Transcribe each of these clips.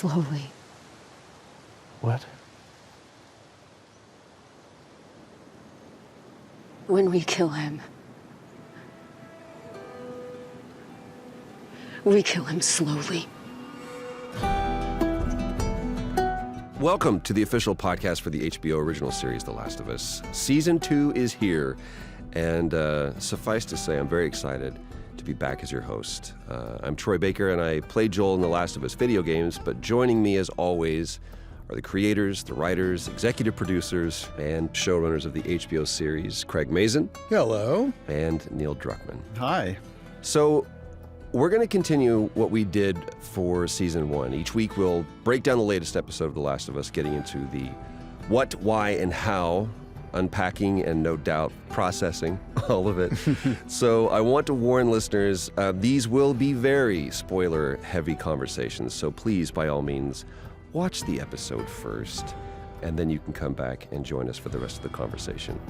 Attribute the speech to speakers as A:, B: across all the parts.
A: slowly.
B: What?
A: When we kill him, we kill him slowly.
C: Welcome to the official podcast for the HBO original series, The Last of Us. Season 2 is here, and suffice to say, I'm very excited to be back as your host. I'm Troy Baker, and I play Joel in The Last of Us video games, but joining me as always are the creators, the writers, executive producers, and showrunners of the HBO series, Craig Mazin.
D: Hello.
C: And Neil Druckmann.
D: Hi.
C: So, we're going to continue what we did for season 1. Each week we'll break down the latest episode of The Last of Us, getting into the what, why, and how, unpacking and no doubt processing all of it. So I want to warn listeners, these will be very spoiler-heavy conversations, so please, by all means, watch the episode first, and then you can come back and join us for the rest of the conversation.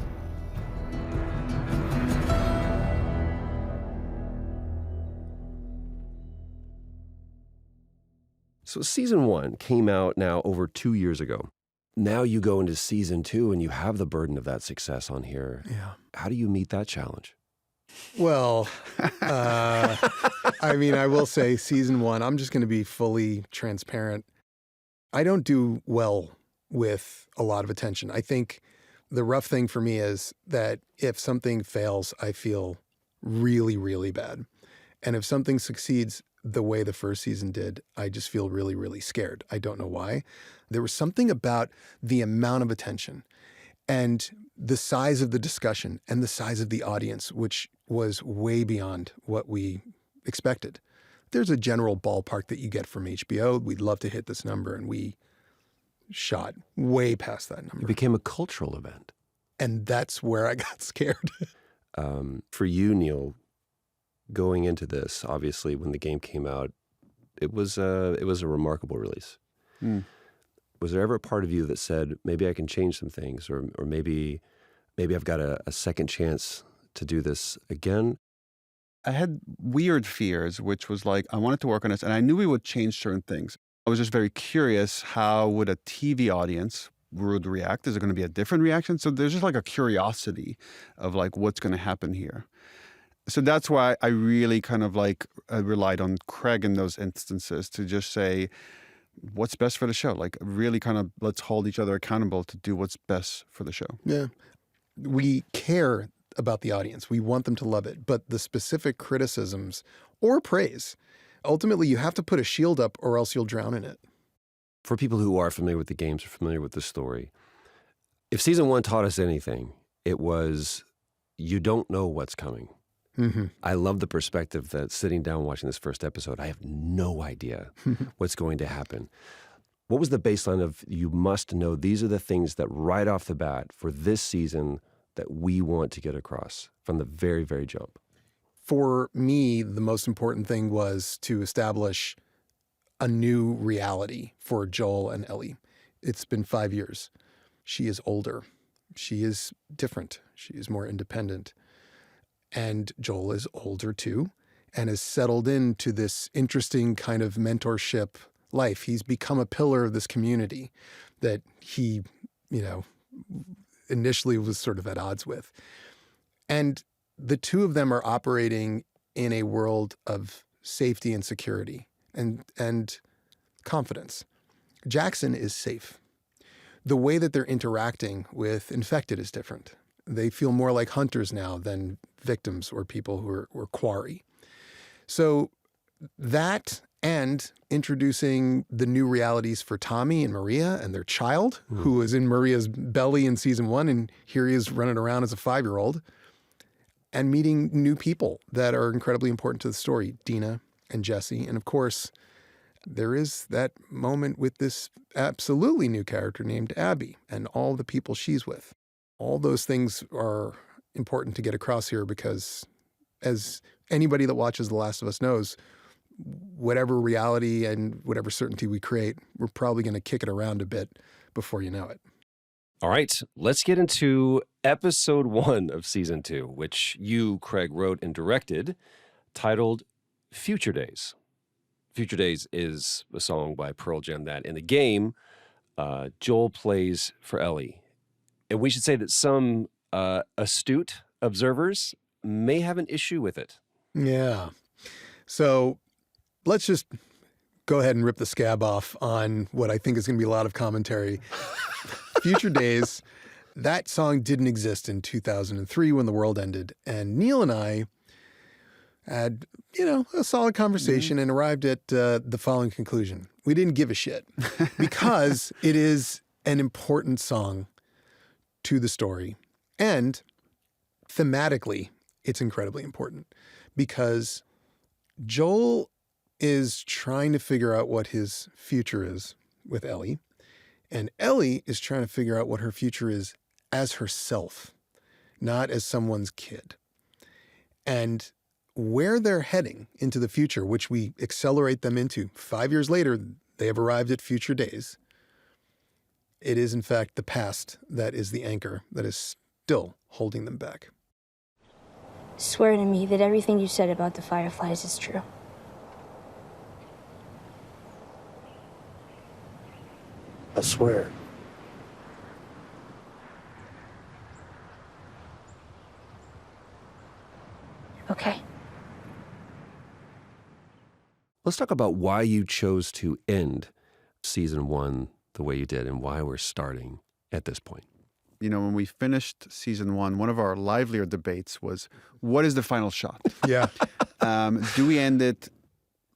C: So season 1 came out now over 2 years ago. Now you go into season 2 and you have the burden of that success on here.
D: Yeah.
C: How do you meet that challenge?
D: Well, I mean, I will say season 1, I'm just going to be fully transparent. I don't do well with a lot of attention. I think the rough thing for me is that if something fails, I feel really, really bad. And if something succeeds the way the first season did, I just feel really, really scared. I don't know why. There was something about the amount of attention and the size of the discussion and the size of the audience, which was way beyond what we expected. There's a general ballpark that you get from HBO. We'd love to hit this number, and we shot way past that number.
C: It became a cultural event.
D: And that's where I got scared.
C: For you, Neil, going into this, obviously, when the game came out, it was a remarkable release.
D: Mm.
C: Was there ever a part of you that said, maybe I can change some things, or maybe I've got a second chance to do this again?
B: I had weird fears, which was like, I wanted to work on this, and I knew we would change certain things. I was just very curious, how would a TV audience would react? Is it going to be a different reaction? So there's just like a curiosity of like, what's going to happen here? So that's why I really kind of like relied on Craig in those instances to just say, what's best for the show? Like really kind of let's hold each other accountable to do what's best for the show.
D: Yeah. We care about the audience. We want them to love it. But the specific criticisms or praise, ultimately you have to put a shield up or else you'll drown in it.
C: For people who are familiar with the games, or familiar with the story, if season 1 taught us anything, it was you don't know what's coming.
D: Mm-hmm.
C: I love the perspective that sitting down watching this first episode, I have no idea what's going to happen. What was the baseline of you must know these are the things that right off the bat for this season that we want to get across from the very, very jump?
D: For me, the most important thing was to establish a new reality for Joel and Ellie. It's been 5 years. She is older. She is different. She is more independent. And Joel is older too and has settled into this interesting kind of mentorship life. He's become a pillar of this community that he, initially was sort of at odds with. And the two of them are operating in a world of safety and security and confidence. Jackson is safe. The way that they're interacting with infected is different. They feel more like hunters now than victims or people who are quarry. So that and introducing the new realities for Tommy and Maria and their child, who was in Maria's belly in season 1, and here he is running around as a 5-year-old, and meeting new people that are incredibly important to the story, Dina and Jesse. And of course, there is that moment with this absolutely new character named Abby and all the people she's with. All those things are important to get across here because, as anybody that watches The Last of Us knows, whatever reality and whatever certainty we create, we're probably going to kick it around a bit before you know it.
C: All right, let's get into episode 1 of season 2, which you, Craig, wrote and directed, titled Future Days. Future Days is a song by Pearl Jam that in the game, Joel plays for Ellie. And we should say that some astute observers may have an issue with it.
D: Yeah. So let's just go ahead and rip the scab off on what I think is going to be a lot of commentary. Future Days, that song didn't exist in 2003 when the world ended. And Neil and I had, a solid conversation and arrived at the following conclusion. We didn't give a shit because it is an important song to the story. And thematically, it's incredibly important because Joel is trying to figure out what his future is with Ellie, and Ellie is trying to figure out what her future is as herself, not as someone's kid. And where they're heading into the future, which we accelerate them into 5 years later, they have arrived at Future Days. It is, in fact, the past that is the anchor that is still holding them back.
E: Swear to me that everything you said about the Fireflies is true.
F: I swear.
E: Okay.
C: Let's talk about why you chose to end season 1 the way you did and why we're starting at this point.
B: When we finished season 1, one of our livelier debates was, what is the final shot?
D: Yeah.
B: Do we end it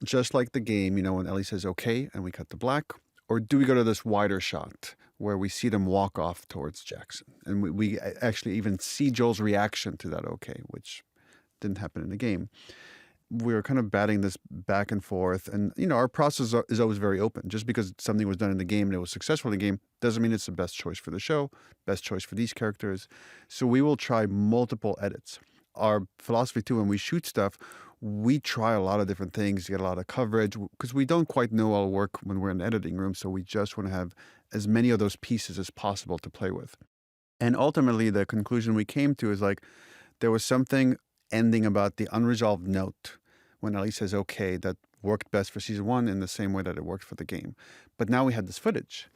B: just like the game, when Ellie says, okay, and we cut to black? Or do we go to this wider shot where we see them walk off towards Jackson? And we actually even see Joel's reaction to that okay, which didn't happen in the game. We were kind of batting this back and forth. And, our process is always very open. Just because something was done in the game and it was successful in the game doesn't mean it's the best choice for the show, best choice for these characters. So we will try multiple edits. Our philosophy, too, when we shoot stuff, we try a lot of different things, get a lot of coverage, because we don't quite know all work when we're in the editing room. So we just want to have as many of those pieces as possible to play with. And ultimately, the conclusion we came to is there was something ending about the unresolved note when Ellie says, okay, that worked best for season 1 in the same way that it worked for the game. But now we had this footage.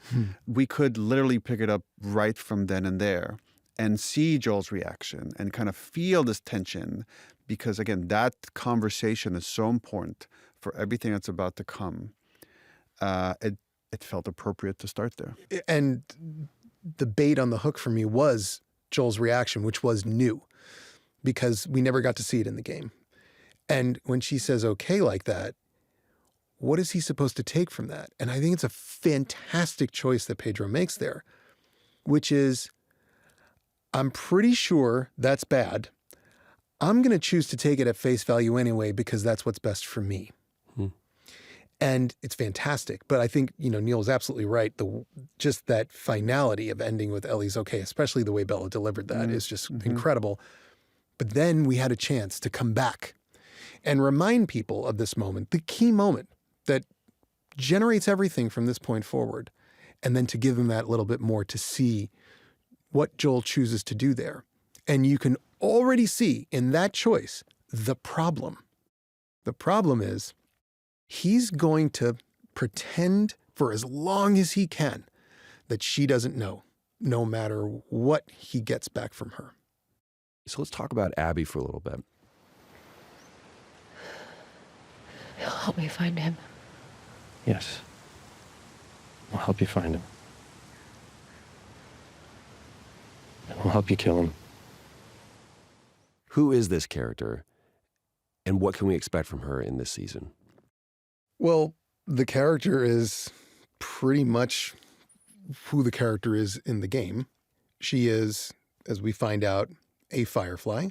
B: We could literally pick it up right from then and there and see Joel's reaction and kind of feel this tension because, again, that conversation is so important for everything that's about to come. It felt appropriate to start there.
D: And the bait on the hook for me was Joel's reaction, which was new because we never got to see it in the game. And when she says okay like that, what is he supposed to take from that? And I think it's a fantastic choice that Pedro makes there, which is, I'm pretty sure that's bad. I'm going to choose to take it at face value anyway because that's what's best for me. And it's fantastic. But I think, Neil is absolutely right. Just that finality of ending with Ellie's okay, especially the way Bella delivered that is just incredible. But then we had a chance to come back and remind people of this moment, the key moment that generates everything from this point forward, and then to give them that little bit more to see what Joel chooses to do there. And you can already see in that choice the problem. The problem is he's going to pretend for as long as he can that she doesn't know, no matter what he gets back from her.
C: So let's talk about Abby for a little bit.
A: He'll help me find him.
F: Yes. I'll help you find him. And we'll help you kill him.
C: Who is this character, and what can we expect from her in this season?
D: Well, the character is pretty much who the character is in the game. She is, as we find out, a Firefly.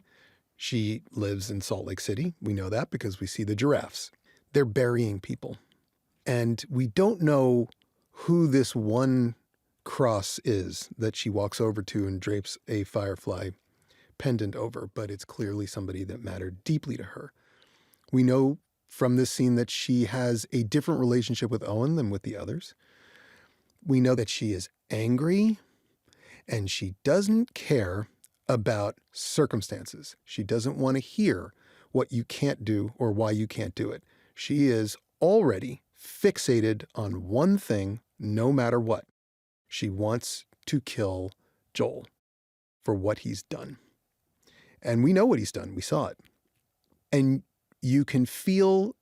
D: She lives in Salt Lake City. We know that because we see the giraffes. They're burying people. And we don't know who this one cross is that she walks over to and drapes a Firefly pendant over, but it's clearly somebody that mattered deeply to her. We know from this scene that she has a different relationship with Owen than with the others. We know that she is angry and she doesn't care about circumstances. She doesn't want to hear what you can't do or why you can't do it. She is already fixated on one thing no matter what. She wants to kill Joel for what he's done. And we know what he's done. We saw it. And you can feel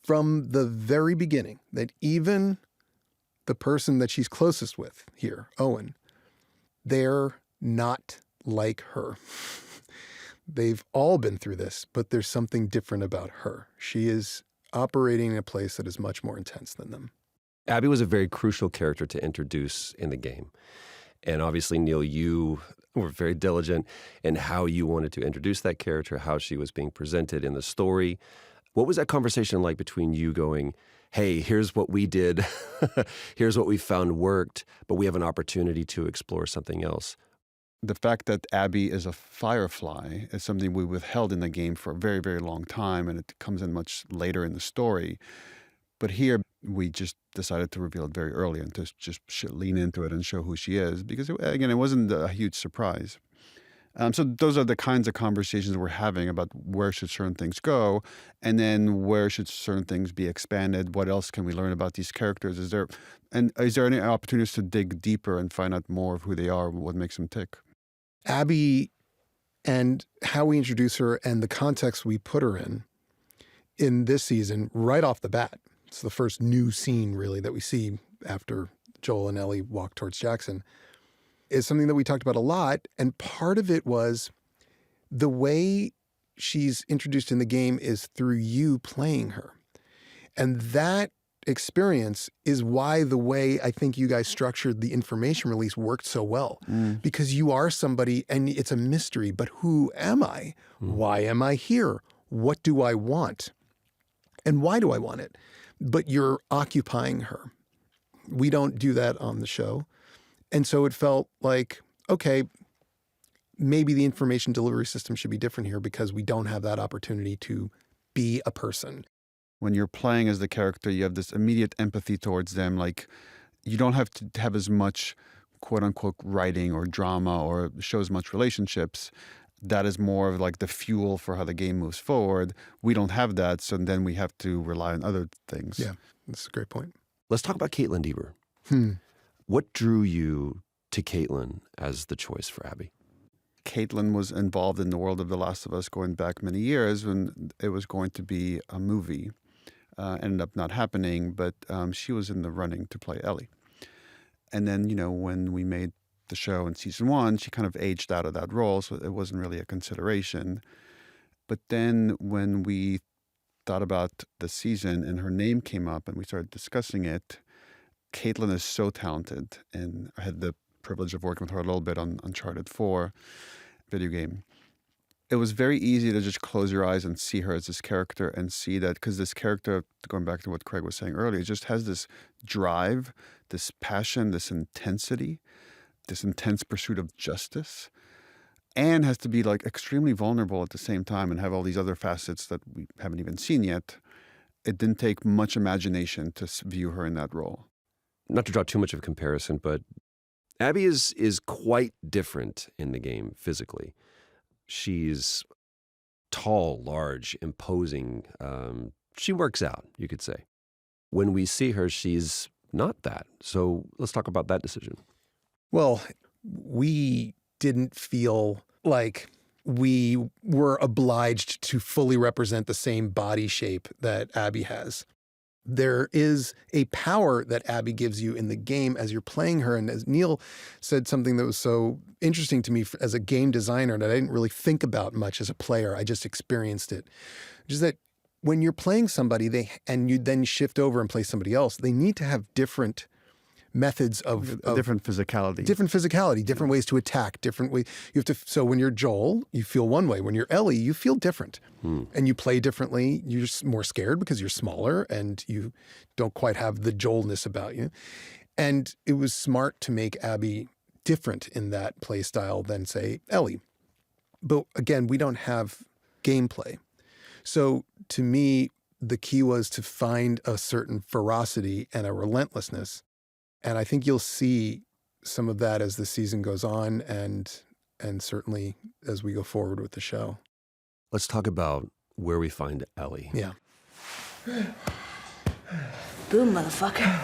D: from the very beginning that even the person that she's closest with here, Owen, they're not like her. They've all been through this, but there's something different about her. She is operating in a place that is much more intense than them.
C: Abby was a very crucial character to introduce in the game. And obviously, Neil, you were very diligent in how you wanted to introduce that character, how she was being presented in the story. What was that conversation like between you going, hey, here's what we did, here's what we found worked, but we have an opportunity to explore something else?
B: The fact that Abby is a firefly is something we withheld in the game for a very, very long time, and it comes in much later in the story. But here, we just decided to reveal it very early and to just lean into it and show who she is, because, again, it wasn't a huge surprise. So those are the kinds of conversations we're having about where should certain things go, and then where should certain things be expanded. What else can we learn about these characters? Is there any opportunities to dig deeper and find out more of who they are and what makes them tick?
D: Abby and how we introduce her and the context we put her in this season, right off the bat. It's the first new scene, really, that we see after Joel and Ellie walk towards Jackson, is something that we talked about a lot. And part of it was the way she's introduced in the game is through you playing her. And that experience is why the way I think you guys structured the information release worked so well. Because you are somebody and it's a mystery, but who am I? Why am I here? What do I want? And why do I want it? But you're occupying her. We don't do that on the show. And so it felt like, okay, maybe the information delivery system should be different here because we don't have that opportunity to be a person.
B: When you're playing as the character, you have this immediate empathy towards them. Like, you don't have to have as much quote unquote writing or drama or show as much relationships. That is more of like the fuel for how the game moves forward. We don't have that, so then we have to rely on other things.
D: Yeah, that's a great point.
C: Let's talk about Caitlin Deaver. What drew you to Caitlin as the choice for Abby?
B: Caitlin was involved in the world of The Last of Us going back many years when it was going to be a movie. Ended up not happening, but she was in the running to play Ellie. And then, when we made the show in season 1, she kind of aged out of that role, so it wasn't really a consideration. But then when we thought about the season and her name came up and we started discussing it, Caitlin is so talented, and I had the privilege of working with her a little bit on Uncharted 4 video game. It was very easy to just close your eyes and see her as this character and see that, because this character, going back to what Craig was saying earlier, just has this drive, this passion, this intensity, this intense pursuit of justice, and has to be like extremely vulnerable at the same time and have all these other facets that we haven't even seen yet. It didn't take much imagination to view her in that role.
C: Not to draw too much of a comparison, but Abby is quite different in the game physically. She's tall, large, imposing. She works out, you could say. When we see her, she's not that. So let's talk about that decision.
D: Well, we didn't feel like we were obliged to fully represent the same body shape that Abby has. There is a power that Abby gives you in the game as you're playing her. And as Neil said something that was so interesting to me as a game designer that I didn't really think about much as a player, I just experienced it, which is that when you're playing somebody and you then shift over and play somebody else, they need to have different methods of
B: different physicality.
D: Different ways to attack, different ways. So when you're Joel, you feel one way. When you're Ellie, you feel different. And you play differently. You're more scared because you're smaller and you don't quite have the Joelness about you. And it was smart to make Abby different in that play style than, say, Ellie. But again, we don't have gameplay. So to me, the key was to find a certain ferocity and a relentlessness. And I think you'll see some of that as the season goes on and certainly as we go forward with the show.
C: Let's talk about where we find Ellie.
D: Yeah.
G: Boom, motherfucker.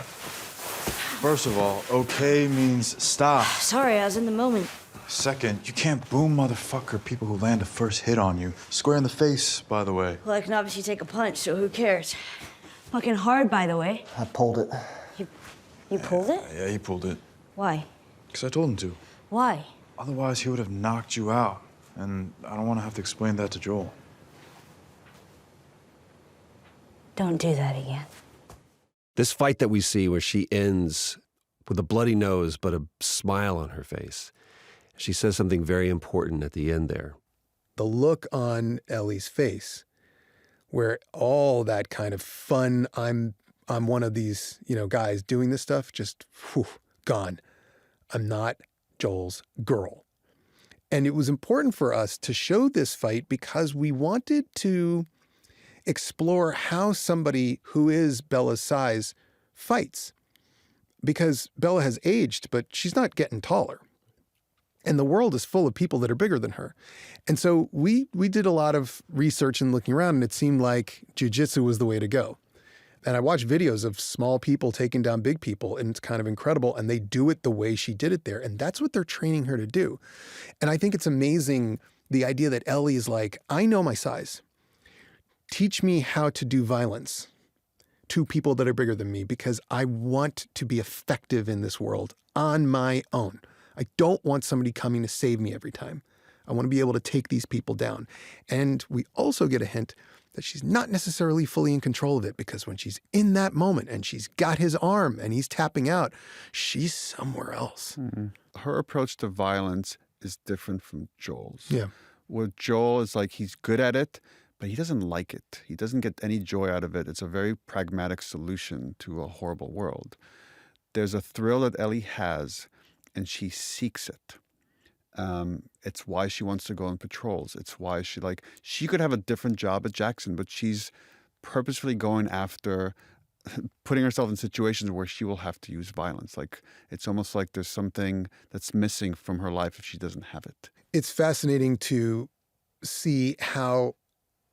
H: First of all, okay means stop.
G: Sorry, I was in the moment.
H: Second, you can't boom motherfucker people who land a first hit on you. Square in the face, by the way.
G: Well, I can obviously take a punch, so who cares? Fucking hard, by the way.
F: I pulled it.
G: You pulled it?
H: Yeah, he pulled it.
G: Why?
H: Because I told him to.
G: Why?
H: Otherwise, he would have knocked you out. And I don't want to have to explain that to Joel.
G: Don't do that again.
C: This fight that we see where she ends with a bloody nose but a smile on her face. She says something very important at the end there.
D: The look on Ellie's face, where all that kind of fun, I'm one of these, guys doing this stuff, just gone. I'm not Joel's girl. And it was important for us to show this fight because we wanted to explore how somebody who is Bella's size fights. Because Bella has aged, but she's not getting taller. And the world is full of people that are bigger than her. And so we did a lot of research and looking around, and it seemed like jiu-jitsu was the way to go. And I watched videos of small people taking down big people, and it's kind of incredible. And they do it the way she did it there. And that's what they're training her to do. And I think it's amazing, the idea that Ellie is like, I know my size. Teach me how to do violence to people that are bigger than me because I want to be effective in this world on my own. I don't want somebody coming to save me every time. I want to be able to take these people down. And we also get a hint that she's not necessarily fully in control of it because when she's in that moment and she's got his arm and he's tapping out, she's somewhere else.
B: Mm-hmm. Her approach to violence is different from Joel's.
D: Yeah.
B: Where Joel is like, he's good at it, but he doesn't like it. He doesn't get any joy out of it. It's a very pragmatic solution to a horrible world. There's a thrill that Ellie has, and she seeks it. It's why she wants to go on patrols. It's why she could have a different job at Jackson, but she's purposefully going after putting herself in situations where she will have to use violence. Like, it's almost like there's something that's missing from her life if she doesn't have it.
D: It's fascinating to see how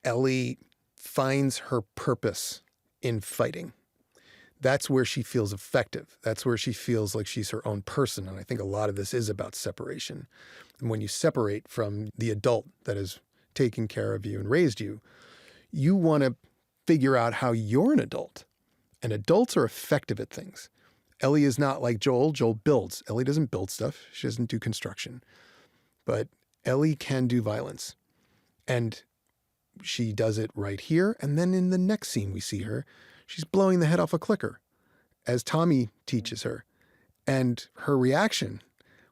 D: Ellie finds her purpose in fighting. That's where she feels effective. That's where she feels like she's her own person. And I think a lot of this is about separation. And when you separate from the adult that has taken care of you and raised you, you want to figure out how you're an adult. And adults are effective at things. Ellie is not like Joel. Joel builds. Ellie doesn't build stuff. She doesn't do construction. But Ellie can do violence. And she does it right here. And then in the next scene we see her, she's blowing the head off a clicker as Tommy teaches her. And her reaction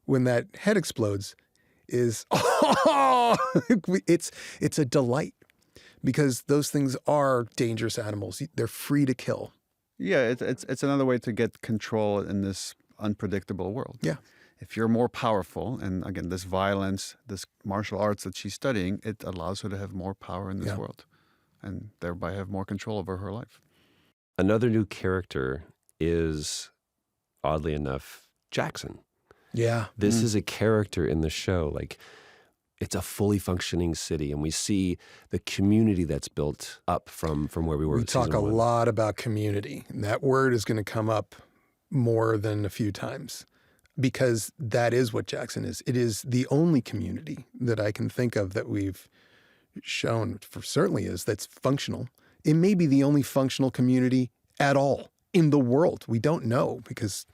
D: when that head explodes is, oh, it's a delight because those things are dangerous animals. They're free to kill.
B: Yeah, it's another way to get control in this unpredictable world.
D: Yeah.
B: If you're more powerful, and again, this violence, this martial arts that she's studying, it allows her to have more power in this world and thereby have more control over her life.
C: Another new character is, oddly enough, Jackson.
D: Yeah.
C: This is a character in the show. Like, it's a fully functioning city, and we see the community that's built up from where we were.
D: We talk a lot about community, and that word is going to come up more than a few times because that is what Jackson is. It is the only community that I can think of that we've shown, for certainly is, that's functional. It may be the only functional community at all in the world. We don't know because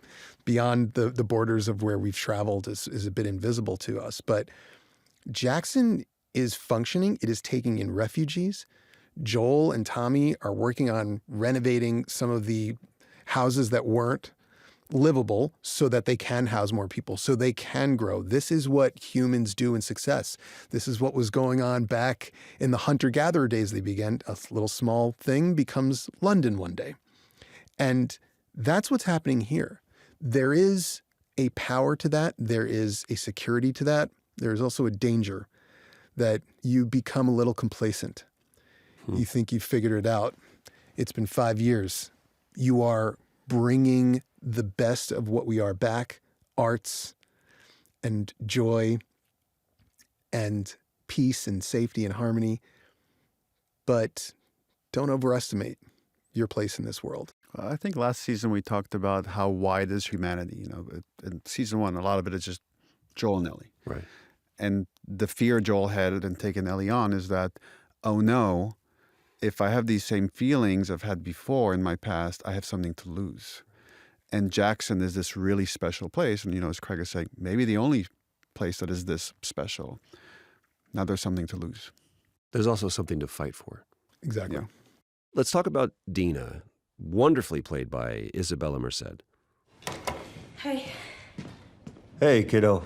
D: beyond the borders of where we've traveled is a bit invisible to us. But Jackson is functioning. It is taking in refugees. Joel and Tommy are working on renovating some of the houses that weren't livable so that they can house more people, so they can grow. This is what humans do in success. This is what was going on back in the hunter-gatherer days. They began, a little small thing becomes London one day. And that's what's happening here. There is a power to that. There is a security to that. There is also a danger that you become a little complacent. You think you've figured it out. It's been 5 years. You are bringing the best of what we are back, arts and joy and peace and safety and harmony. But don't overestimate your place in this world.
B: I think last season we talked about how wide is humanity. In season 1, a lot of it is just Joel and Ellie.
C: Right.
B: And the fear Joel had in taking Ellie on is that, oh no, if I have these same feelings I've had before in my past, I have something to lose. And Jackson is this really special place. And, as Craig is saying, maybe the only place that is this special. Now there's something to lose.
C: There's also something to fight for.
D: Exactly.
B: Yeah.
C: Let's talk about Dina, wonderfully played by Isabella Merced.
G: Hey.
F: Hey, kiddo.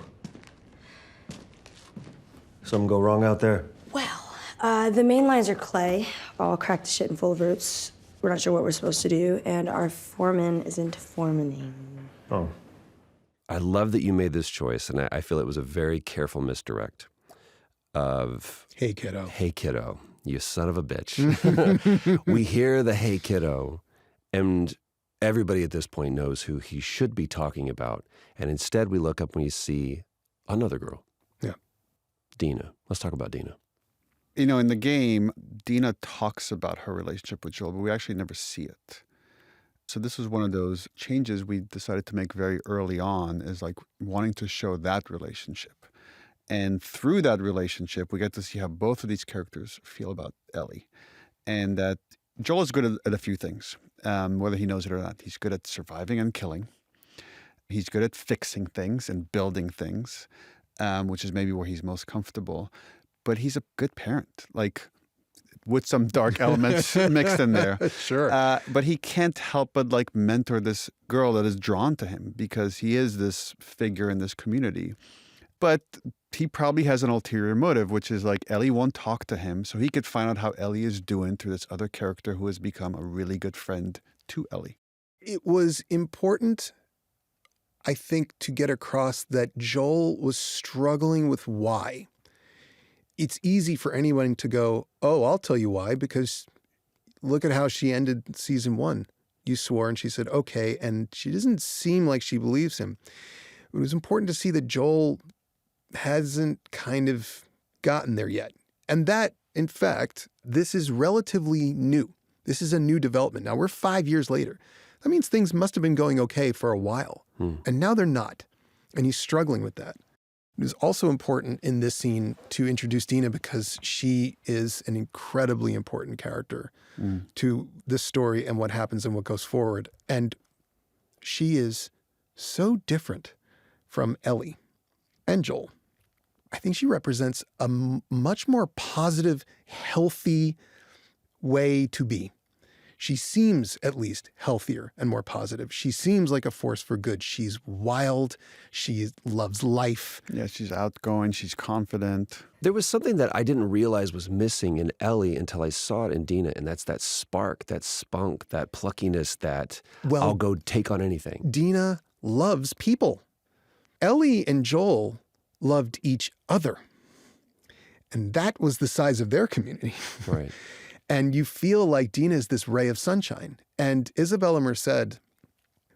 F: Something go wrong out there?
G: Well, the main lines are clay, all cracked to shit and full of roots. We're not sure what we're supposed to do, and our foreman is into foremanning.
F: Oh.
C: I love that you made this choice, and I feel it was a very careful misdirect of,
D: Hey, kiddo.
C: hey, kiddo, you son of a bitch. We hear the hey, kiddo, and everybody at this point knows who he should be talking about. And instead, we look up and we see another girl.
D: Yeah.
C: Dina. Let's talk about Dina.
B: In the game, Dina talks about her relationship with Joel, but we actually never see it. So this was one of those changes we decided to make very early on, is like wanting to show that relationship. And through that relationship, we get to see how both of these characters feel about Ellie. And that Joel is good at a few things, whether he knows it or not. He's good at surviving and killing. He's good at fixing things and building things, which is maybe where he's most comfortable. But he's a good parent, like with some dark elements mixed in there.
D: Sure.
B: But he can't help but like mentor this girl that is drawn to him because he is this figure in this community. But he probably has an ulterior motive, which is like Ellie won't talk to him, so he could find out how Ellie is doing through this other character who has become a really good friend to Ellie.
D: It was important, I think, to get across that Joel was struggling with why. It's easy for anyone to go, oh, I'll tell you why, because look at how she ended season 1. You swore and she said, okay, and she doesn't seem like she believes him. It was important to see that Joel hasn't kind of gotten there yet. And that, in fact, this is relatively new. This is a new development. Now, we're 5 years later. That means things must have been going okay for a while. And now they're not. And he's struggling with that. It was also important in this scene to introduce Dina because she is an incredibly important character to this story and what happens and what goes forward. And she is so different from Ellie and Joel. I think she represents a much more positive, healthy way to be. She seems at least healthier and more positive. She seems like a force for good. She's wild. She loves life.
B: Yeah, she's outgoing. She's confident.
C: There was something that I didn't realize was missing in Ellie until I saw it in Dina, and that's that spark, that spunk, that pluckiness, that I'll go take on anything.
D: Dina loves people. Ellie and Joel loved each other. And that was the size of their community.
C: Right.
D: And you feel like Dina is this ray of sunshine. And Isabella Merced,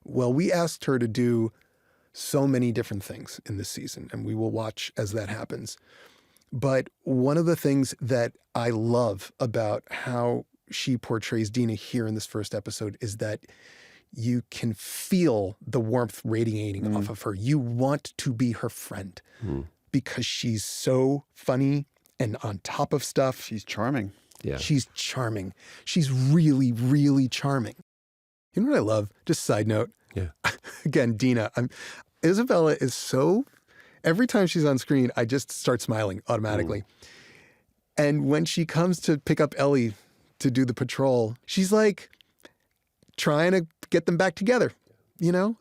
D: well, we asked her to do so many different things in this season, and we will watch as that happens. But one of the things that I love about how she portrays Dina here in this first episode is that you can feel the warmth radiating off of her. You want to be her friend because she's so funny and on top of stuff.
B: She's charming.
C: Yeah.
D: She's charming. She's really, really charming. You know what I love? Just side note.
C: Yeah.
D: Again, Dina. Isabella is so, every time she's on screen, I just start smiling automatically. And when she comes to pick up Ellie to do the patrol, she's like trying to get them back together, you know?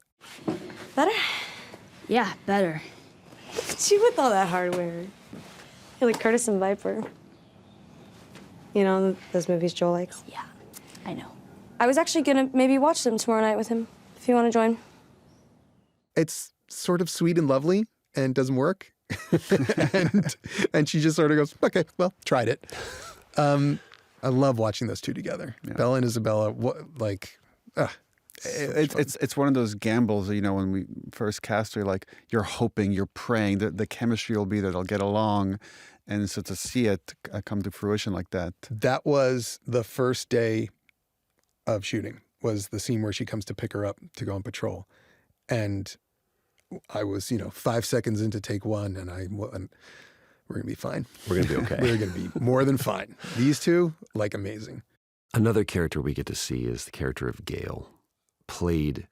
G: Better? Yeah, better. Look at you with all that hardware. You're like Curtis and Viper. You know, those movies Joel likes?
E: Yeah, I know.
G: I was actually gonna maybe watch them tomorrow night with him, if you want to join.
D: It's sort of sweet and lovely and doesn't work. and she just sort of goes, okay, well, tried it. I love watching those two together. Yeah. Bella and Isabella,
B: It's one of those gambles, you know, when we first cast her, like you're hoping, you're praying that the chemistry will be there, they'll get along. And so to see it come to fruition like that.
D: That was the first day of shooting. was the scene where she comes to pick her up to go on patrol. And I was, 5 seconds into take one, and we're going to be fine.
C: We're going to be okay.
D: We're going to be more than fine. These two, amazing.
C: Another character we get to see is the character of Gail, played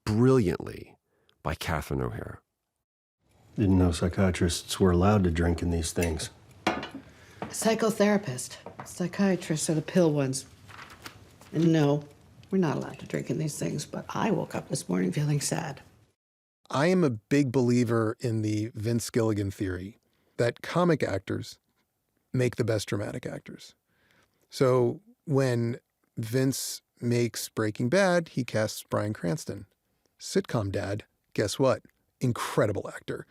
C: brilliantly by Catherine O'Hara.
F: Didn't know psychiatrists were allowed to drink in these things.
I: Psychotherapist. Psychiatrists are the pill ones. And no, we're not allowed to drink in these things, but I woke up this morning feeling sad.
D: I am a big believer in the Vince Gilligan theory that comic actors make the best dramatic actors. So when Vince makes Breaking Bad, he casts Bryan Cranston. Sitcom dad, guess what? Incredible actor.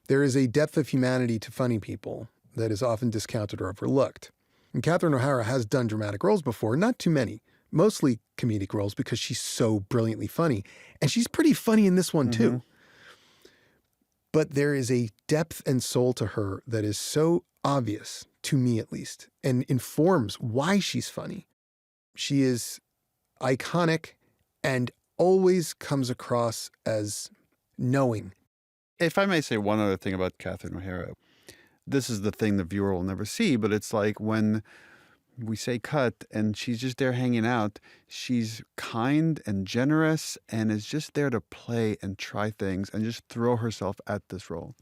D: There is a depth of humanity to funny people that is often discounted or overlooked. And Catherine O'Hara has done dramatic roles before, not too many, mostly comedic roles because she's so brilliantly funny. And she's pretty funny in this one too. But there is a depth and soul to her that is so obvious, to me at least, and informs why she's funny. She is iconic and always comes across as knowing.
B: If I may say one other thing about Catherine O'Hara, this is the thing the viewer will never see, but it's like when we say cut and she's just there hanging out, she's kind and generous and is just there to play and try things and just throw herself at this role.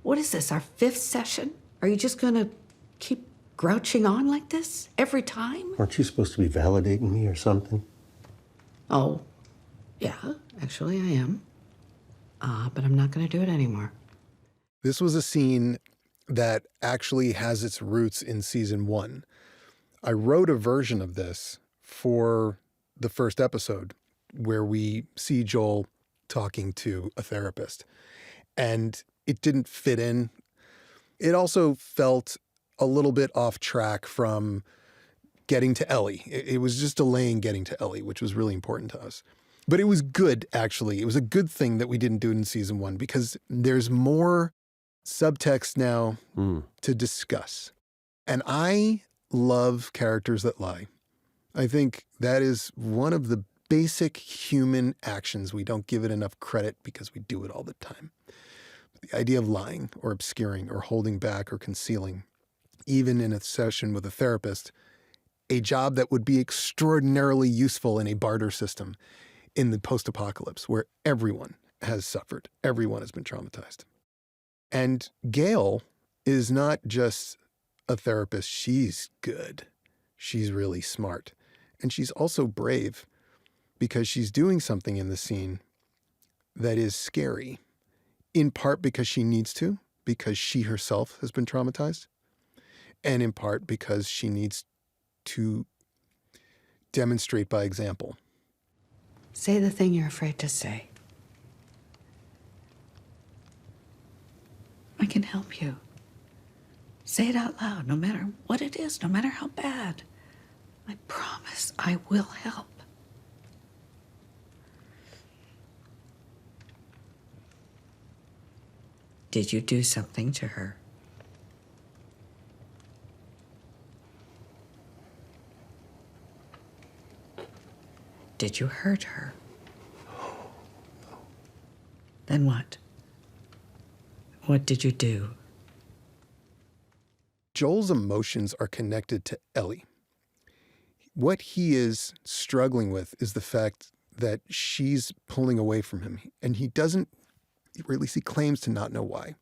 I: What is this, our 5th session? Are you just gonna keep grouching on like this every time?
F: Aren't you supposed to be validating me or something?
I: Oh, yeah, actually I am. But I'm not gonna do it anymore.
D: This was a scene that actually has its roots in season 1. I wrote a version of this for the first episode where we see Joel talking to a therapist, and it didn't fit in. It also felt a little bit off track from getting to Ellie. It was just delaying getting to Ellie, which was really important to us. But it was good, actually. It was a good thing that we didn't do it in season 1 because there's more subtext now to discuss. And I love characters that lie. I think that is one of the basic human actions. We don't give it enough credit because we do it all the time. The idea of lying or obscuring or holding back or concealing, even in a session with a therapist, a job that would be extraordinarily useful in a barter system in the post-apocalypse where everyone has suffered, everyone has been traumatized. And Gail is not just a therapist. She's good. She's really smart. And she's also brave because she's doing something in the scene that is scary, in part because she needs to, because she herself has been traumatized, and in part because she needs to demonstrate by example.
I: Say the thing you're afraid to say. I can help you. Say it out loud, no matter what it is, no matter how bad. I promise I will help. Did you do something to her? Did you hurt her? Then what? What did you do?
D: Joel's emotions are connected to Ellie. What he is struggling with is the fact that she's pulling away from him, and he doesn't, or at least he claims to not know why.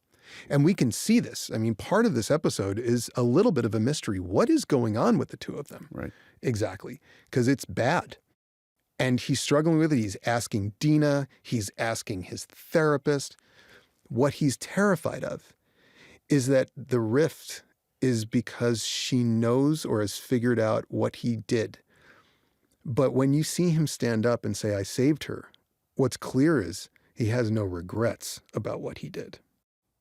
D: And we can see this. I mean, part of this episode is a little bit of a mystery. What is going on with the two of them?
B: Right.
D: Exactly. Because it's bad. And he's struggling with it. He's asking Dina. He's asking his therapist. What he's terrified of is that the rift is because she knows or has figured out what he did. But when you see him stand up and say, I saved her, what's clear is he has no regrets about what he did.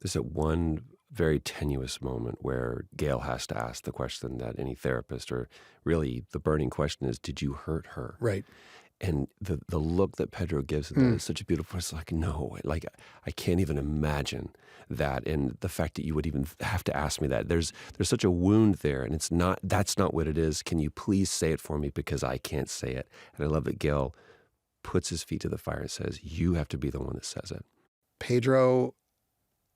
C: There's that one very tenuous moment where Gail has to ask the question that any therapist, or really the burning question is, did you hurt her?
D: Right.
C: And the look that Pedro gives at that is such a beautiful, it's like, no, like I can't even imagine that. And the fact that you would even have to ask me that, there's such a wound there, and that's not what it is. Can you please say it for me, because I can't say it. And I love that Gail puts his feet to the fire and says, you have to be the one that says it.
D: Pedro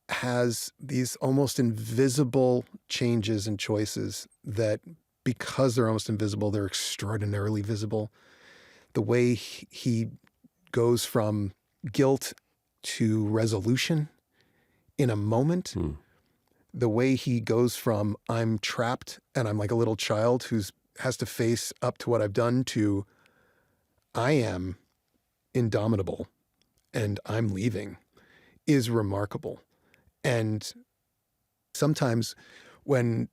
D: has these almost invisible changes and choices that, because they're almost invisible, they're extraordinarily visible. The way he goes from guilt to resolution in a moment, the way he goes from I'm trapped and I'm like a little child who has to face up to what I've done to I am indomitable and I'm leaving, is remarkable. And sometimes when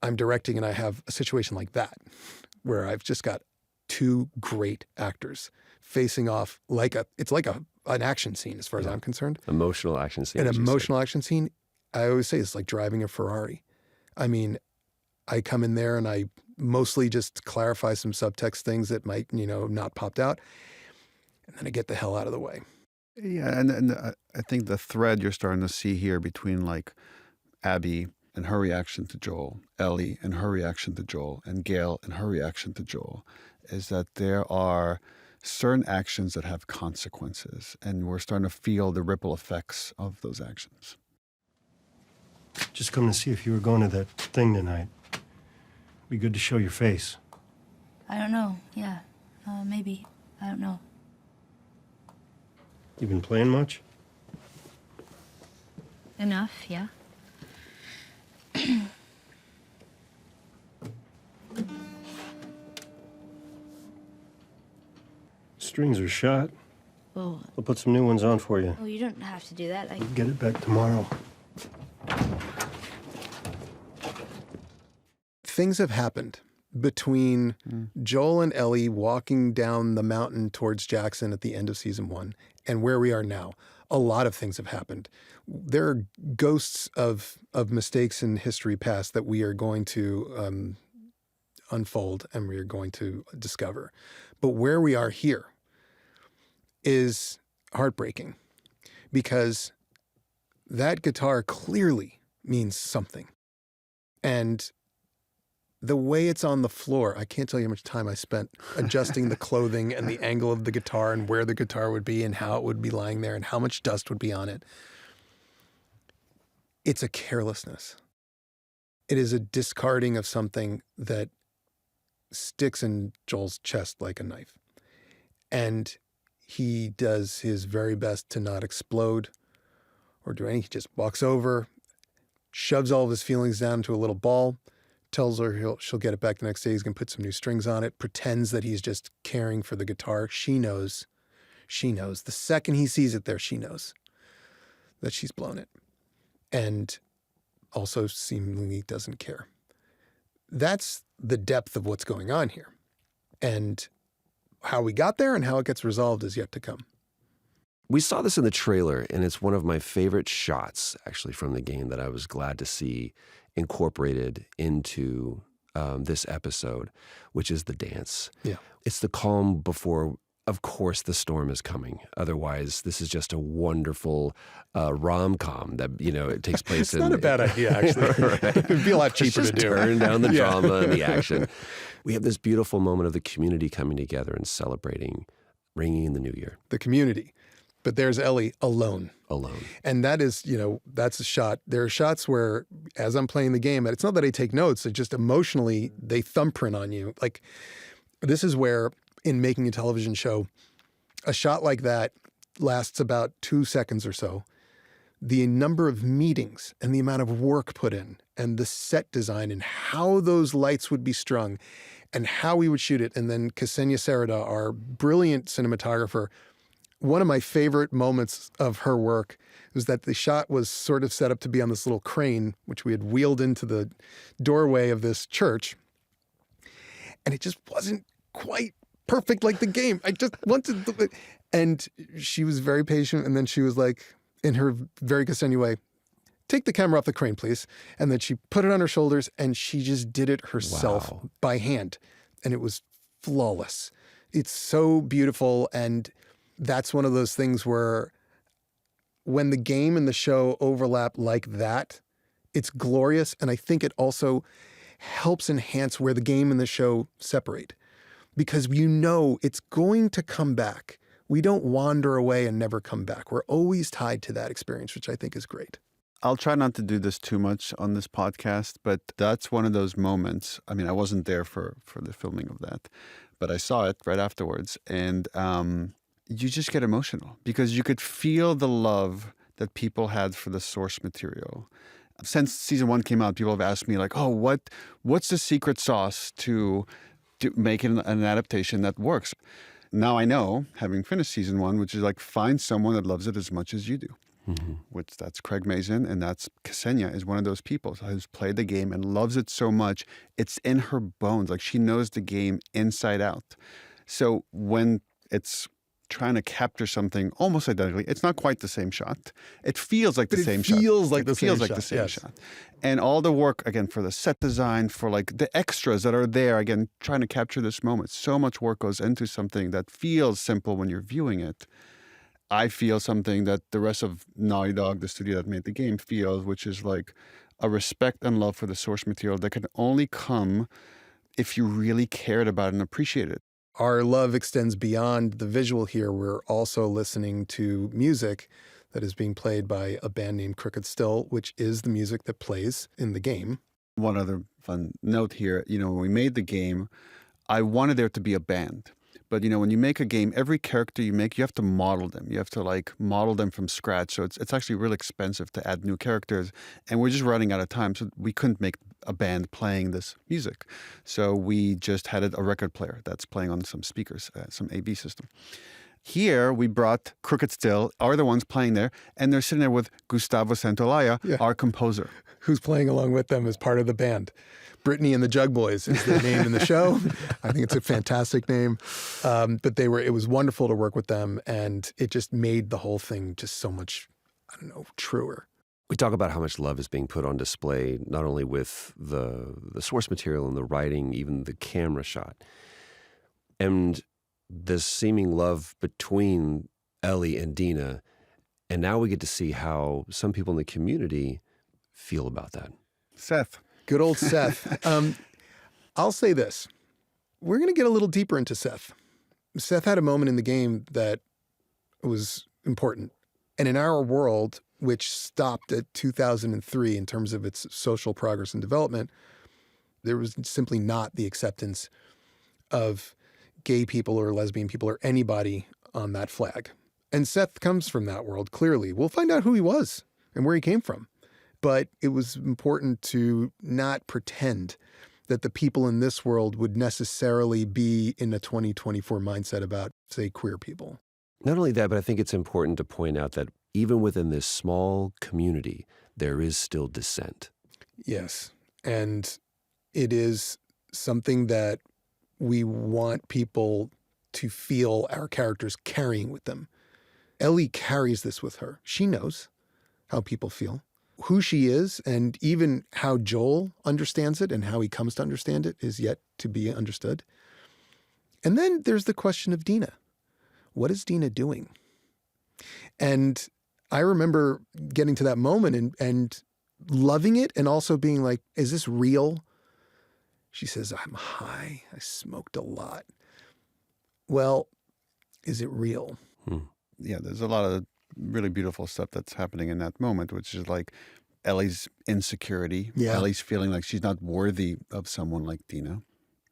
D: I'm directing and I have a situation like that, where I've just got two great actors facing off it's like an action scene as far as I'm concerned.
C: Emotional action scene.
D: An emotional action scene, I always say it's like driving a Ferrari. I mean, I come in there and I mostly just clarify some subtext things that might, not popped out. And then I get the hell out of the way.
B: Yeah, and I think the thread you're starting to see here between like Abby and her reaction to Joel, Ellie and her reaction to Joel, and Gail and her reaction to Joel, is that there are certain actions that have consequences, and we're starting to feel the ripple effects of those actions.
F: Just come to see if you were going to that thing tonight. Be good to show your face.
E: I don't know. Yeah. Maybe. I don't know.
F: You been playing much?
A: Enough, yeah.
F: Strings are shot.
A: Well,
F: I'll put some new ones on for you.
E: Oh, you don't have to do that.
F: Get it back tomorrow.
D: Things have happened between Joel and Ellie walking down the mountain towards Jackson at the end of season 1 and where we are now. A lot of things have happened. There are ghosts of mistakes in history past that we are going to unfold and we are going to discover. But where we are here is heartbreaking, because that guitar clearly means something. And the way it's on the floor, I can't tell you how much time I spent adjusting the clothing and the angle of the guitar and where the guitar would be and how it would be lying there and how much dust would be on it. It's a carelessness. It is a discarding of something that sticks in Joel's chest like a knife. And he does his very best to not explode or do anything. He just walks over, shoves all of his feelings down into a little ball, tells her she'll get it back the next day. He's going to put some new strings on it, pretends that he's just caring for the guitar. She knows. The second he sees it there, she knows that she's blown it. And also seemingly doesn't care. That's the depth of what's going on here. And how we got there and how it gets resolved is yet to come.
C: We saw this in the trailer, and it's one of my favorite shots, actually, from the game that I was glad to see incorporated into this episode, which is the dance.
D: Yeah.
C: It's the calm before, of course, the storm is coming. Otherwise, this is just a wonderful rom-com that, it takes place
D: It's not a bad idea, actually.
C: Right.
D: It'd be a lot cheaper
C: Just
D: to do.
C: turn down the drama and the action. We have this beautiful moment of the community coming together and celebrating, ringing in the new year.
D: The community. But there's Ellie alone.
C: Alone.
D: And that is, that's a shot. There are shots where, as I'm playing the game, it's not that I take notes, it just emotionally, they thumbprint on you. Like, this is where, in making a television show, a shot like that lasts about 2 seconds or so. The number of meetings and the amount of work put in and the set design and how those lights would be strung and how we would shoot it. And then Ksenia Sereda, our brilliant cinematographer, one of my favorite moments of her work was that the shot was sort of set up to be on this little crane, which we had wheeled into the doorway of this church. And it just wasn't quite perfect like the game. I just wanted to... And she was very patient. And then she was like, in her very Ksenia way, take the camera off the crane, please. And then she put it on her shoulders and she just did it herself by hand. And it was flawless. It's so beautiful, and that's one of those things where when the game and the show overlap like that, it's glorious, and I think it also helps enhance where the game and the show separate. Because you know it's going to come back. We don't wander away and never come back. We're always tied to that experience, which I think is great.
B: I'll try not to do this too much on this podcast, but that's one of those moments. I mean, I wasn't there for the filming of that, but I saw it right afterwards. And you just get emotional because you could feel the love that people had for the source material. Since season 1 came out, people have asked me like, oh, what's the secret sauce to make it an adaptation that works? Now I know, having finished season 1, which is like find someone that loves it as much as you do. Mm-hmm. Which that's Craig Mazin, and that's Ksenia is one of those people who's played the game and loves it so much. It's in her bones. Like she knows the game inside out. So when it's trying to capture something almost identically, it's not quite the same shot. It feels like the same shot.
D: It feels like the same shot.
B: And all the work, again, for the set design, for like the extras that are there, again, trying to capture this moment. So much work goes into something that feels simple when you're viewing it. I feel something that the rest of Naughty Dog, the studio that made the game, feels, which is like a respect and love for the source material that can only come if you really cared about it and appreciated it.
D: Our love extends beyond the visual here. We're also listening to music that is being played by a band named Crooked Still, which is the music that plays in the game.
B: One other fun note here, when we made the game, I wanted there to be a band. But, when you make a game, every character you make, you have to model them. You have to, model them from scratch. So it's actually really expensive to add new characters. And we're just running out of time. So we couldn't make a band playing this music. So we just had a record player that's playing on some speakers, some AV system. Here, we brought Crooked Still, are the ones playing there. And they're sitting there with Gustavo Santaolalla, our composer.
D: Who's playing along with them as part of the band. Brittany and the Jug Boys is their name in the show. I think it's a fantastic name. But it was wonderful to work with them, and it just made the whole thing just so much, truer.
C: We talk about how much love is being put on display, not only with the source material and the writing, even the camera shot. And this seeming love between Ellie and Dina. And now we get to see how some people in the community feel about that.
B: Seth.
D: Good old Seth. I'll say this. We're going to get a little deeper into Seth. Seth had a moment in the game that was important. And in our world, which stopped at 2003 in terms of its social progress and development, there was simply not the acceptance of gay people or lesbian people or anybody on that flag. And Seth comes from that world, clearly. We'll find out who he was and where he came from. But it was important to not pretend that the people in this world would necessarily be in a 2024 mindset about, say, queer people.
C: Not only that, but I think it's important to point out that even within this small community, there is still dissent.
D: Yes. And it is something that we want people to feel our characters carrying with them. Ellie carries this with her. She knows how people feel. Who she is and even how Joel understands it and how he comes to understand it is yet to be understood. And then there's the question of Dina. What is Dina doing? And I remember getting to that moment and loving it and also being like, is this real? She says, I'm high. I smoked a lot. Well, is it real?
B: Yeah, there's a lot of really beautiful stuff that's happening in that moment, which is like Ellie's insecurity.
D: Yeah.
B: Ellie's feeling like she's not worthy of someone like Dina.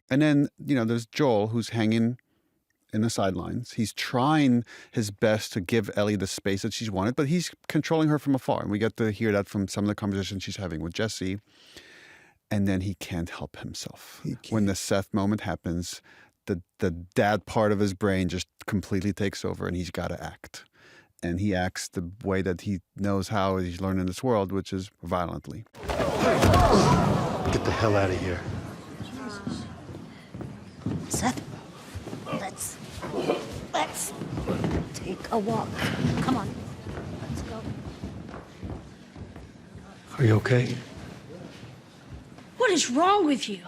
B: And then, there's Joel who's hanging in the sidelines. He's trying his best to give Ellie the space that she's wanted, but he's controlling her from afar. And we get to hear that from some of the conversations she's having with Jesse. And then he can't help himself. When the Seth moment happens, the dad part of his brain just completely takes over and he's got to act. And he acts the way that he knows how he's learned in this world, which is violently.
F: Get the hell out of here.
A: Seth, let's take a walk. Come on, let's go.
F: Are you okay?
E: What is wrong with you?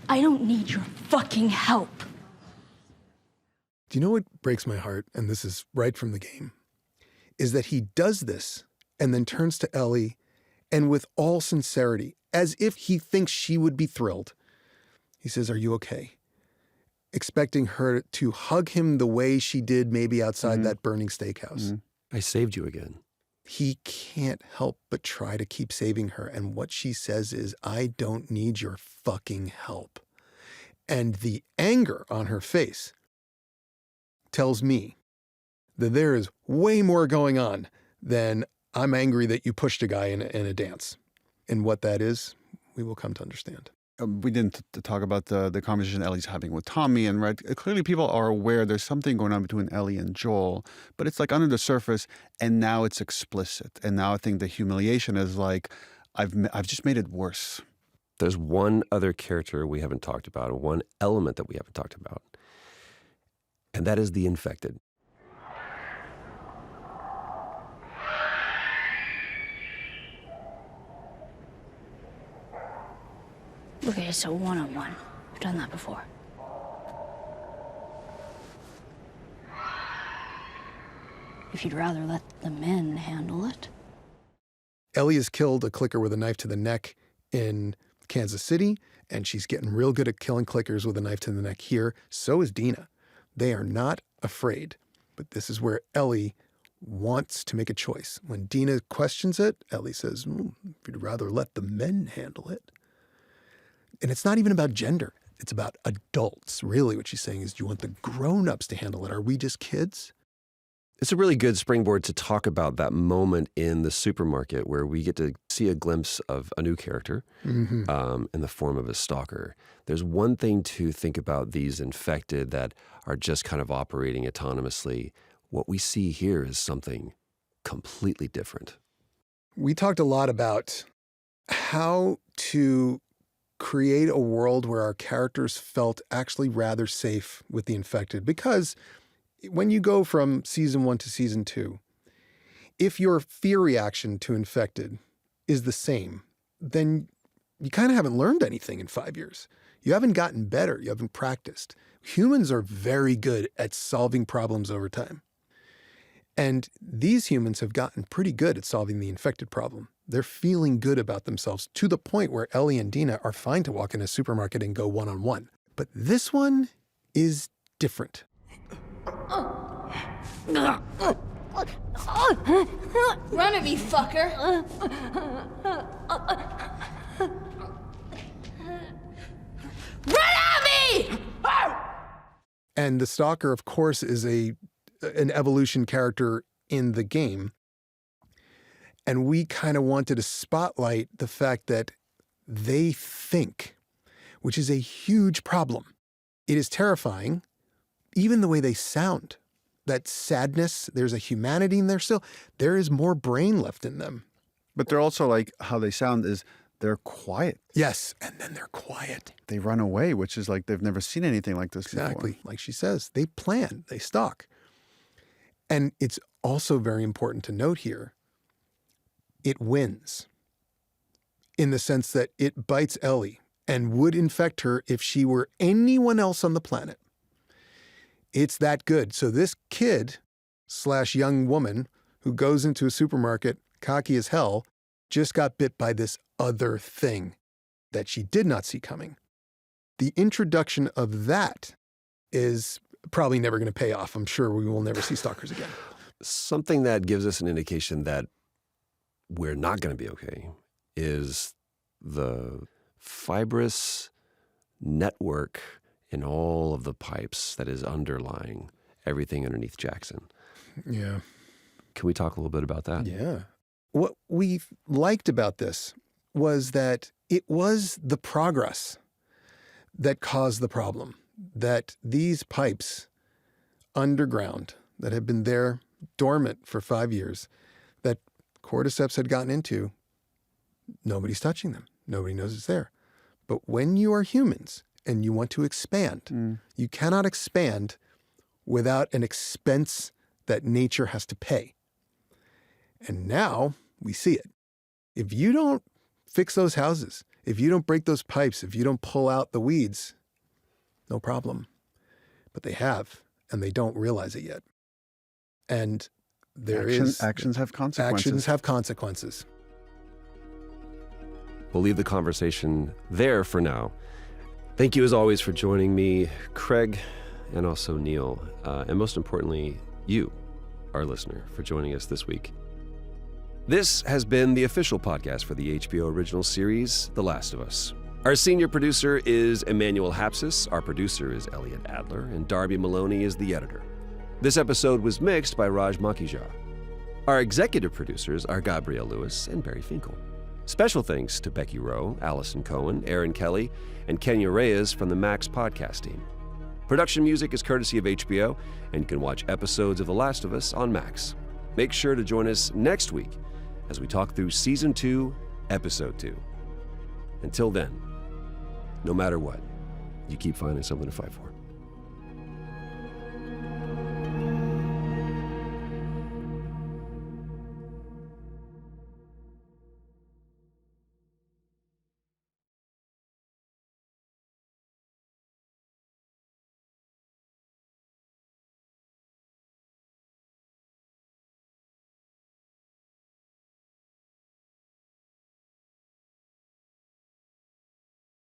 E: I don't need your fucking help.
D: Do you know what breaks my heart, and this is right from the game, is that he does this and then turns to Ellie and with all sincerity, as if he thinks she would be thrilled, he says, "Are you okay?" Expecting her to hug him the way she did maybe outside that burning steakhouse.
C: I saved you again.
D: He can't help but try to keep saving her. And what she says is, "I don't need your fucking help." And the anger on her face tells me that there is way more going on than "I'm angry that you pushed a guy in a dance." And what that is, we will come to understand.
B: We didn't talk about the conversation Ellie's having with Tommy, and right, clearly people are aware there's something going on between Ellie and Joel, but it's like under the surface, and now it's explicit. And now I think the humiliation is like, I've just made it worse.
C: There's one other character we haven't talked about, one element that we haven't talked about, and that is the infected.
E: Okay, so one-on-one. I've done that before. If you'd rather let the men handle it.
D: Ellie has killed a clicker with a knife to the neck in Kansas City, and she's getting real good at killing clickers with a knife to the neck here. So is Dina. They are not afraid. But this is where Ellie wants to make a choice. When Dina questions it, Ellie says, "If you'd rather let the men handle it." And it's not even about gender. It's about adults. Really, what she's saying is, do you want the grown-ups to handle it? Are we just kids?
C: It's a really good springboard to talk about that moment in the supermarket where we get to see a glimpse of a new character in the form of a stalker. There's one thing to think about these infected that are just kind of operating autonomously. What we see here is something completely different.
D: We talked a lot about how to create a world where our characters felt actually rather safe with the infected. Because when you go from season 1 to season 2, if your fear reaction to infected is the same, then you kind of haven't learned anything in 5 years. You haven't gotten better. You haven't practiced. Humans are very good at solving problems over time. And these humans have gotten pretty good at solving the infected problem. They're feeling good about themselves to the point where Ellie and Dina are fine to walk in a supermarket and go one-on-one. But this one is different.
E: Run at me, fucker! Run at me!
D: And the stalker, of course, is an evolution character in the game. And we kind of wanted to spotlight the fact that they think, which is a huge problem. It is terrifying, even the way they sound. That sadness, there's a humanity in there still. There is more brain left in them.
B: But they're also like, how they sound is they're quiet.
D: Yes, and then they're quiet.
B: They run away, which is like they've never seen anything like this
D: Exactly.
B: before.
D: Like she says, they plan, they stalk. And it's also very important to note here, it wins in the sense that it bites Ellie and would infect her if she were anyone else on the planet. It's that good. So this kid / young woman who goes into a supermarket, cocky as hell, just got bit by this other thing that she did not see coming. The introduction of that is probably never going to pay off. I'm sure we will never see stalkers again.
C: Something that gives us an indication that we're not going to be okay is the fibrous network in all of the pipes that is underlying everything underneath Jackson.
D: Yeah.
C: Can we talk a little bit about that?
D: Yeah. What we liked about this was that it was the progress that caused the problem, that these pipes underground that had been there dormant for 5 years, that cordyceps had gotten into, nobody's touching them. Nobody knows it's there. But when you are humans and you want to expand, you cannot expand without an expense that nature has to pay. And now we see it. If you don't fix those houses, If you don't break those pipes, if you don't pull out the weeds, no problem. But they have, and they don't realize it yet. And
B: Actions have consequences.
D: Actions have consequences.
C: We'll leave the conversation there for now. Thank you, as always, for joining me, Craig, and also Neil, and most importantly, you, our listener, for joining us this week. This has been the official podcast for the HBO original series, The Last of Us. Our senior producer is Emmanuel Hapsis, our producer is Elliot Adler, and Darby Maloney is the editor. This episode was mixed by Raj Makija. Our executive producers are Gabrielle Lewis and Barry Finkel. Special thanks to Becky Rowe, Allison Cohen, Aaron Kelly, and Kenya Reyes from the Max podcast team. Production music is courtesy of HBO, and you can watch episodes of The Last of Us on Max. Make sure to join us next week as we talk through Season 2, Episode 2. Until then, no matter what, you keep finding something to fight for.